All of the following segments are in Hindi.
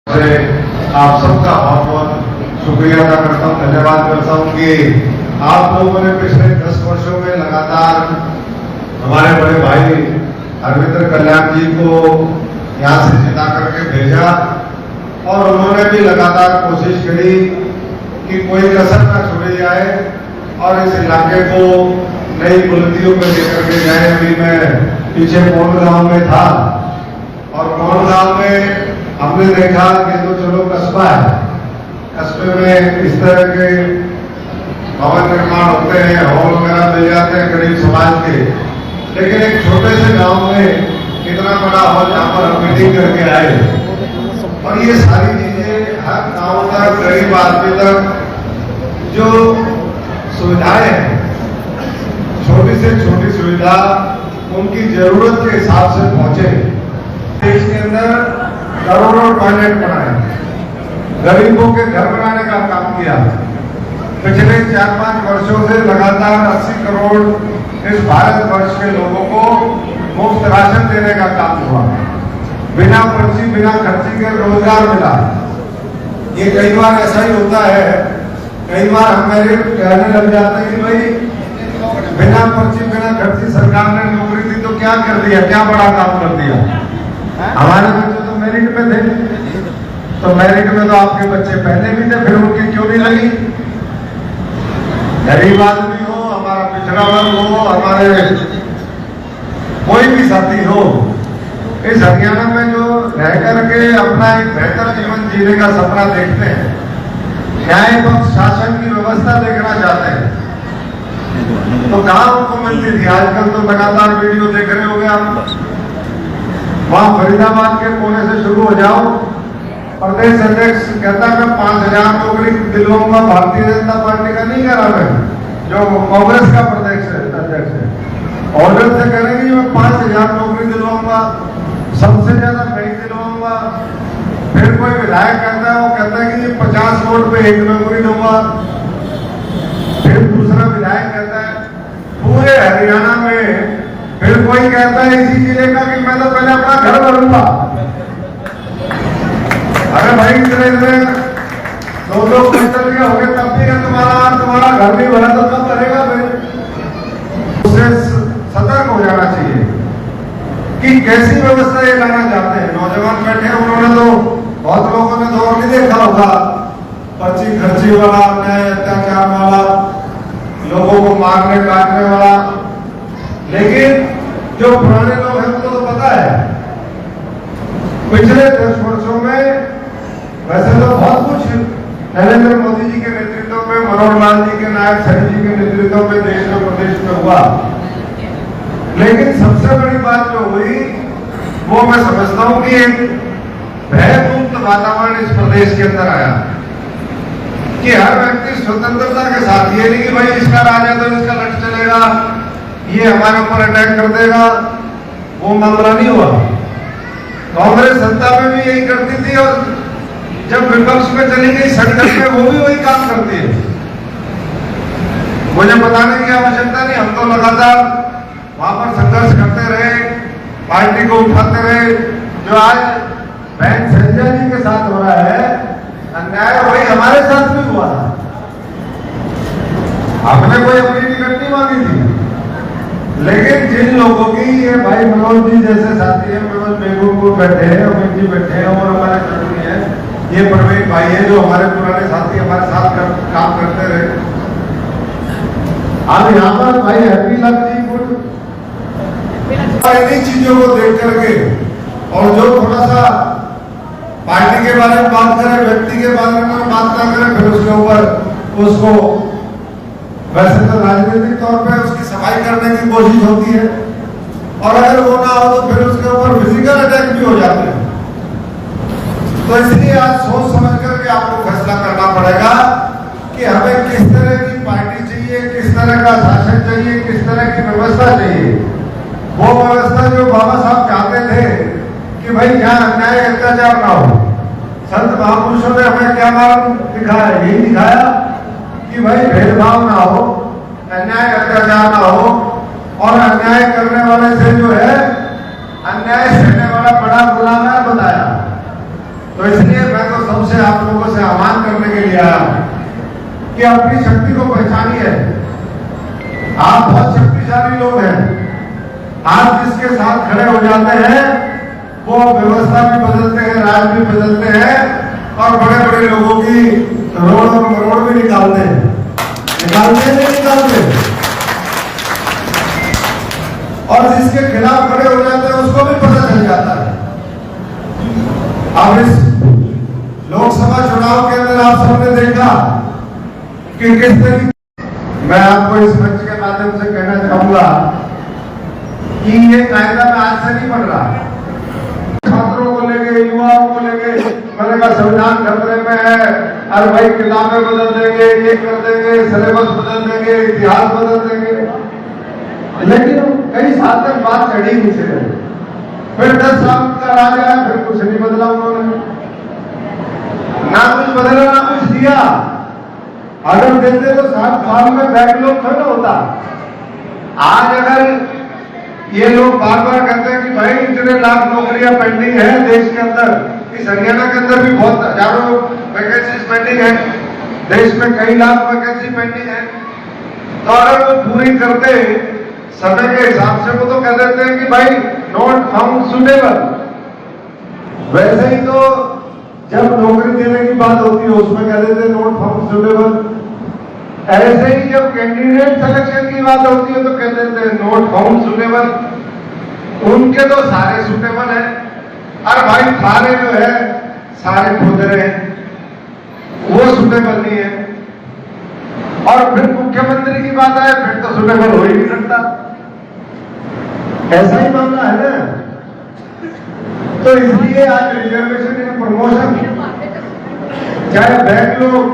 आप सबका बहुत बहुत शुक्रिया अदा करता हूँ, धन्यवाद करता हूँ कि आप लोगों ने पिछले 10 वर्षों में लगातार हमारे बड़े भाई हरविंद्र कल्याण जी को यहाँ से जिता करके भेजा और उन्होंने भी लगातार कोशिश करी कि कोई कसर न छोड़ी जाए और इस इलाके को नई बुलंदियों पर लेकर के जाए। अभी मैं पीछे मोहन गांव में था और मोहन गांव में हमने देखा कि तो चलो कस्बा है, कस्बे में इस तरह के भवन निर्माण होते हैं, हॉल वगैरह मिल जाते हैं गरीब समाज के, लेकिन एक छोटे से गांव में इतना बड़ा हॉल जहां पर हम मीटिंग करके आए और ये सारी चीजें हर गांव तक गरीब आदमी तक जो सुविधाएं हैं, छोटी से छोटी सुविधा उनकी जरूरत के हिसाब से पहुंचे। देश के अंदर करोड़ों टॉयलेट बनाए, गरीबों के घर बनाने का काम किया। पिछले 4-5 वर्षों से लगातार 80 करोड़ इस भारत वर्ष के लोगों को मुफ्त राशन देने का काम हुआ, बिना पर्ची बिना खर्ची के रोजगार मिला। ये कई बार ऐसा ही होता है, कई बार हमारे कहने लग जाते हैं कि भाई बिना पर्ची बिना खर्ची सरकार ने नौकरी दी तो क्या कर दिया, क्या बड़ा काम कर दिया। हमारे बच्चे तो मेरिट में थे, तो मेरिट में तो आपके बच्चे पहले भी थे, फिर उनकी क्यों नहीं लगी। गरीब आदमी हो, हमारा पिछड़ा वर्ग हो, हमारे कोई भी साथी हो, इस हरियाणा में जो रह करके अपना एक बेहतर जीवन जीने का सपना देखते हैं, न्याय पक्ष शासन की व्यवस्था देखना चाहते हैं, तो कहाँ उनको मिलती थी। आजकल तो लगातार वीडियो देख रहे होंगे आप, वहां फरीदाबाद के कोने से शुरू हो जाओ, प्रदेश अध्यक्ष कहता मैं 5000 नौकरी दिलवाऊंगा, भारतीय जनता पार्टी का नहीं करा, मैं जो कांग्रेस का प्रदेश अध्यक्ष है ऑर्डर से करेंगे मैं 5000 नौकरी दिलवाऊंगा, सबसे ज्यादा मैं दिलवाऊंगा। फिर कोई विधायक कहता है, वो कहता है कि ये 50 वोट पे 1 नौकरी दूंगा। फिर दूसरा विधायक कहता है पूरे हरियाणा में, फिर कोई कहता है इसी जिले का कि मैं तो पहले अपना घर भरूंगा। अरे भाई इतने 2-2 क्विंटल के हो गए तब भी तुम्हारा घर नहीं भरा तो कब भरेगा। फिर उससे सतर्क हो जाना चाहिए कि कैसी व्यवस्था ये लाना चाहते हैं। नौजवान बैठे हैं, उन्होंने तो बहुत लोगों ने तो और नहीं देखा होगा, पर्ची खर्ची वाला, अन्याय अत्याचार वाला, लोगों को मारने काटने वाला। लेकिन जो पुराने लोग हैं उनको तो पता है पिछले 10 वर्षों में वैसे तो बहुत कुछ नरेंद्र मोदी जी के नेतृत्व में, मनोहर लाल जी के, नायक साहब जी के नेतृत्व में देश में प्रदेश में हुआ, लेकिन सबसे बड़ी बात जो हुई वो मैं समझता हूं कि एक भयमुक्त वातावरण इस प्रदेश के अंदर आया कि हर व्यक्ति स्वतंत्रता के साथ, ये नहीं कि भाई इसका राज है तो इसका लट चलेगा, ये हमारे ऊपर अटैक कर देगा, वो मामला नहीं हुआ। कांग्रेस सत्ता में भी यही करती थी और जब विपक्ष में चली गई संकट में वो भी वही काम करती है। मुझे बताने की आवश्यकता नहीं, हम तो लगातार वहां पर संघर्ष करते रहे, पार्टी को उठाते रहे। जो आज बहन संजय जी के साथ हो रहा है अन्याय, वही हमारे साथ भी हुआ था। हमने कोई अपनी टिकट नहीं मांगी थी, लेकिन जिन लोगों की, ये भाई मनोज जी जैसे साथी हैं, मनोज बेगमपुर बैठे हैं, अमित जी बैठे हैं और हमारे साथी हैं, ये प्रवीण भाई है जो हमारे पुराने साथी हमारे साथ काम करते रहे। अब यहाँ पर भाई हैप्पी लक जी कुछ इन्हीं चीजों को देख करके और जो थोड़ा सा पार्टी के बारे में बात करें, व्यक्ति के बारे में बात ना करें, फिर उसके ऊपर उसको वैसे तो राजनीतिक तौर पे उसकी सफाई करने की कोशिश होती है और अगर वो ना हो तो फिर उसके ऊपर फिजिकल अटैक भी हो जाते हैं। तो इसलिए आज सोच समझ करके आपको फैसला करना पड़ेगा कि हमें किस तरह की पार्टी चाहिए, किस तरह का शासन चाहिए, किस तरह की व्यवस्था चाहिए। वो व्यवस्था जो बाबा साहब चाहते थे कि भाई यहाँ अन्याय अत्याचार ना हो। संत महापुरुषों ने हमें क्या मालूम दिखाया, यही दिखाया कि भाई भेदभाव ना हो, अन्याय अत्याचार ना हो और अन्याय करने वाले से जो है अन्याय सहने वाला बड़ा गुलाम है बताया। तो इसलिए मैं तो सबसे आप लोगों से आह्वान करने के लिए आया कि अपनी शक्ति को पहचानिए। आप बहुत शक्तिशाली लोग हैं। आप जिसके साथ खड़े हो जाते हैं वो व्यवस्था भी बदलते हैं, राज भी बदलते हैं और बड़े बड़े लोगों की करोड़ों करोड़ भी निकालते हैं। नहीं निकालते। और जिसके खिलाफ खड़े हो जाते हैं उसको भी पता चल जाता है। अब इस लोकसभा चुनाव के अंदर आप सबने देखा कि किस तरीके, मैं आपको इस मंच के माध्यम से कहना चाहूंगा कि ये कायदा में आज से नहीं बन रहा। छात्रों को लेके, युवाओं को लेके मैंने कहा संविधान खतरे में है, अरे भाई किताबें बदल देंगे, ये कर देंगे, सिलेबस बदल देंगे, इतिहास बदल देंगे। लेकिन कई साल तक बात चढ़ी नहीं से, फिर 10 साल का राज आया, फिर कुछ नहीं बदला उन्होंने, ना कुछ बदला ना कुछ दिया। अगर देते तो 7 साल में बैकलॉग खत्म होता। आज अगर ये लोग बार बार कहते हैं कि भाई इतने लाख नौकरियां पेंडिंग है देश के अंदर, इस हरियाणा के अंदर भी बहुत हजारों वैकेंसीज पेंडिंग है, देश में कई लाख वैकेंसी पेंडिंग है, तो अगर वो पूरी करते समय के हिसाब से वो तो कह देते हैं कि भाई नॉट फाउंड सुटेबल। वैसे ही तो जब नौकरी देने की बात होती है उसमें कह देते हैं नॉट फाउंड सुटेबल। ऐसे ही जब कैंडिडेट सिलेक्शन की बात होती है तो कह देते हैं नॉट फाउंड सुटेबल। उनके तो सारे सुटेबल हैं, और भाई सारे जो है सारे खुदरे हैं, वो सुटेबल नहीं है। और फिर मुख्यमंत्री की बात आए फिर तो सुटेबल हो ही नहीं सकता। ऐसा ही मामला है ना। तो इसलिए आज रिजर्वेशन इन प्रमोशन, चाहे बैकलॉग,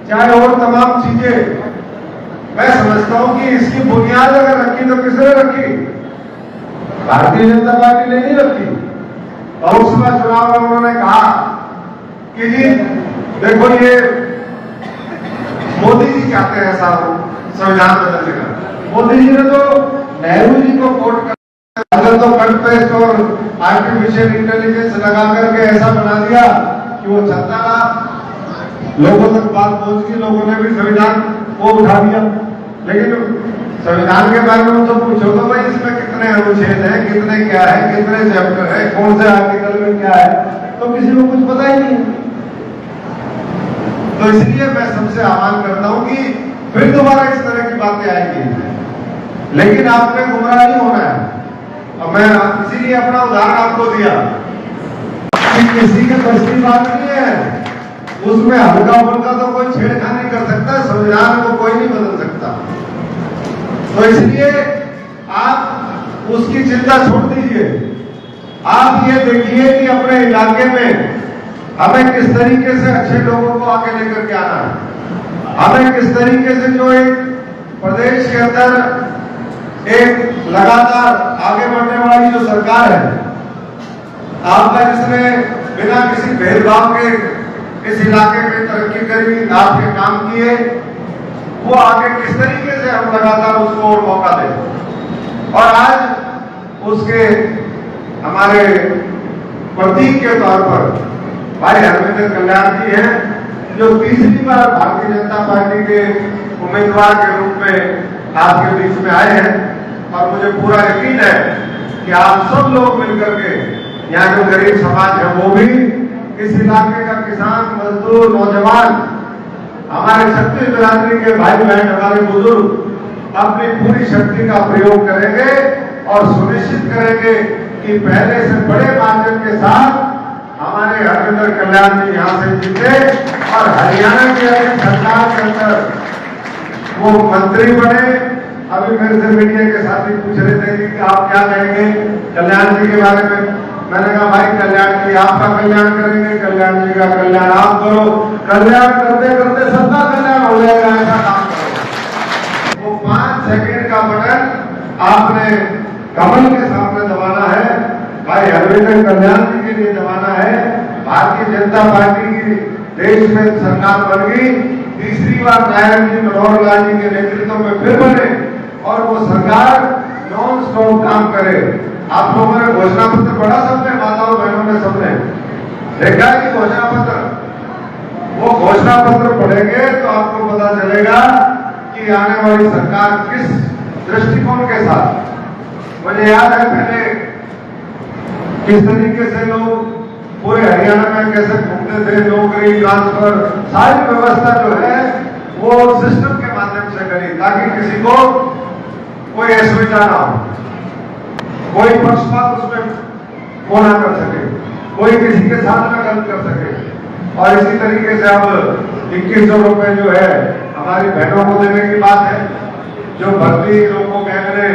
चाहे और तमाम चीजें, मैं समझता हूं कि इसकी बुनियाद अगर रखी तो किसने रखी? भारतीय जनता पार्टी ने नहीं रखी। लोकसभा चुनाव में उन्होंने कहा कि जी देखो ये मोदी जी चाहते हैं ऐसा हो संविधान बदलने का। मोदी जी ने तो नेहरू जी को कोट कर अगर तो कट पेस्ट और आर्टिफिशियल इंटेलिजेंस लगा करके ऐसा बना दिया कि वो चलता रहा, लोगों तक बात पहुंच गई, लोगों ने भी संविधान को उठा दिया। लेकिन संविधान के बारे में तो पूछो तो भाई इसमें कितने अनुच्छेद हैं, कितने क्या है, कितने चैप्टर है, कौन से आर्टिकल में क्या है, तो किसी को कुछ पता ही नहीं। तो इसलिए मैं सबसे आह्वान करता हूं कि फिर दोबारा इस तरह की बातें आएंगी, लेकिन आपने गुमराह नहीं होना है। और मैं इसीलिए अपना उदाहरण आपको दिया कि किसी के बस की बात नहीं है, उसमें हल्का फुल्का तो कोई छेड़खानी कर सकता है, संविधान को कोई नहीं बदल सकता। तो इसलिए आप उसकी चिंता छोड़ दीजिए। आप ये देखिए कि अपने इलाके में हमें किस तरीके से अच्छे लोगों को आगे लेकर के आना है, हमें किस तरीके से जो एक प्रदेश के अंदर एक लगातार आगे बढ़ने वाली जो सरकार है, आपका जिसने बिना किसी भेदभाव के इस इलाके में तरक्की करी, आपके काम किए, वो आगे किस तरीके से हम लगातार उसको और मौका दें। और आज उसके हमारे प्रतीक के तौर पर भाई हरविंदर कल्याण जी हैं, जो तीसरी बार भारतीय जनता पार्टी के उम्मीदवार के रूप में आपके बीच में आए हैं। और मुझे पूरा यकीन है कि आप सब लोग मिलकर के, यहाँ जो गरीब समाज है वो भी, इस इलाके का किसान, मजदूर, नौजवान, हमारे छत्तीस बिरादरी के भाई बहन, हमारे बुजुर्ग अपनी पूरी शक्ति का प्रयोग करेंगे और सुनिश्चित करेंगे कि पहले से बड़े मार्जिन के साथ हमारे हरविंदर कल्याण जी यहाँ से जीते और हरियाणा की सरकार के अंदर वो मंत्री बने। अभी मेरे से मीडिया के साथी पूछ रहे थे कि आप क्या कहेंगे कल्याण जी के बारे में। मैंने कहा भाई कल्याण जी आपका कल्याण करेंगे, कल्याण जी का कल्याण आप करो, कल्याण करते करते सबका कल्याण हो जाएगा, ऐसा काम करो। वो 5 सेकंड का बटन आपने कमल के सामने दबाना है, भाई हरविंदर कल्याण जी के लिए दबाना है। भारतीय जनता पार्टी की देश में सरकार बन गई, तीसरी बार नारायण जी मनोहर लाल जी के नेतृत्व में फिर बने और वो सरकार नॉन स्टॉप काम करे। आप लोगों ने घोषणा पत्र पढ़ा, सबने, माताओं बहनों ने सबने, देखा है कि घोषणा पत्र, वो घोषणा पत्र पढ़ेंगे तो आपको पता चलेगा कि आने वाली सरकार किस दृष्टिकोण के साथ। मुझे याद है पहले किस तरीके से लोग पूरे हरियाणा में कैसे घूमते थे, नौकरी ट्रांसफर सारी व्यवस्था जो है वो सिस्टम के माध्यम से करी, ताकि किसी को कोई असुविधा ना हो, कोई पक्षपात उसमें वो ना कर सके, कोई किसी के साथ ना गलत कर सके। और इसी तरीके से अब 2100 रुपए जो है हमारी बहनों को देने की बात है। जो भर्ती रोको कैग ने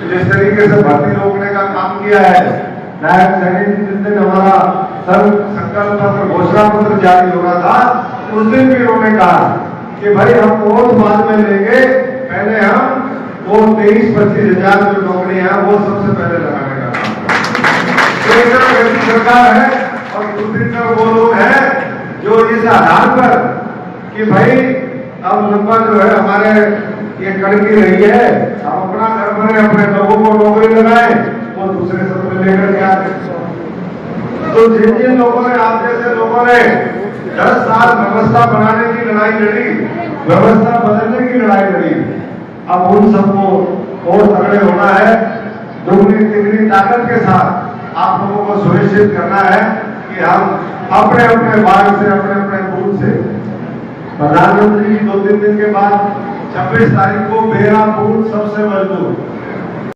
जिस तरीके से भर्ती रोकने का काम किया है, नायब सैनिक जिस दिन हमारा संकल्प पत्र घोषणा पत्र जारी हो रहा था, उस दिन भी उन्होंने कहा कि भाई हम वोट बाद में लेंगे, पहले हम वो 23-25 हजार जो नौकरी है वो सबसे पहले लगाने का काम। एक तरफ सरकार है और दूसरी तरफ वो लोग हैं जो इस आधार पर कि भाई अब लंबा जो है हमारे ये कड़की रही है, हम अपना घर बने, अपने लोगों को नौकरी लगाए, वो दूसरे सब में लेकर के आते। तो जिन जिन लोगों ने, आप जैसे लोगों ने 10 साल व्यवस्था बनाने की लड़ाई लड़ी, व्यवस्था बदलने की लड़ाई लड़ी, अब उन सबको और तगड़े होना है। दुगनी तिगनी ताकत के साथ आप लोगों को सुनिश्चित करना है कि हम अपने अपने वार्ड से, अपने अपने बूथ से, प्रधानमंत्री जी 2-3 दिन के बाद 26 तारीख को मेरा बूथ सबसे मजबूत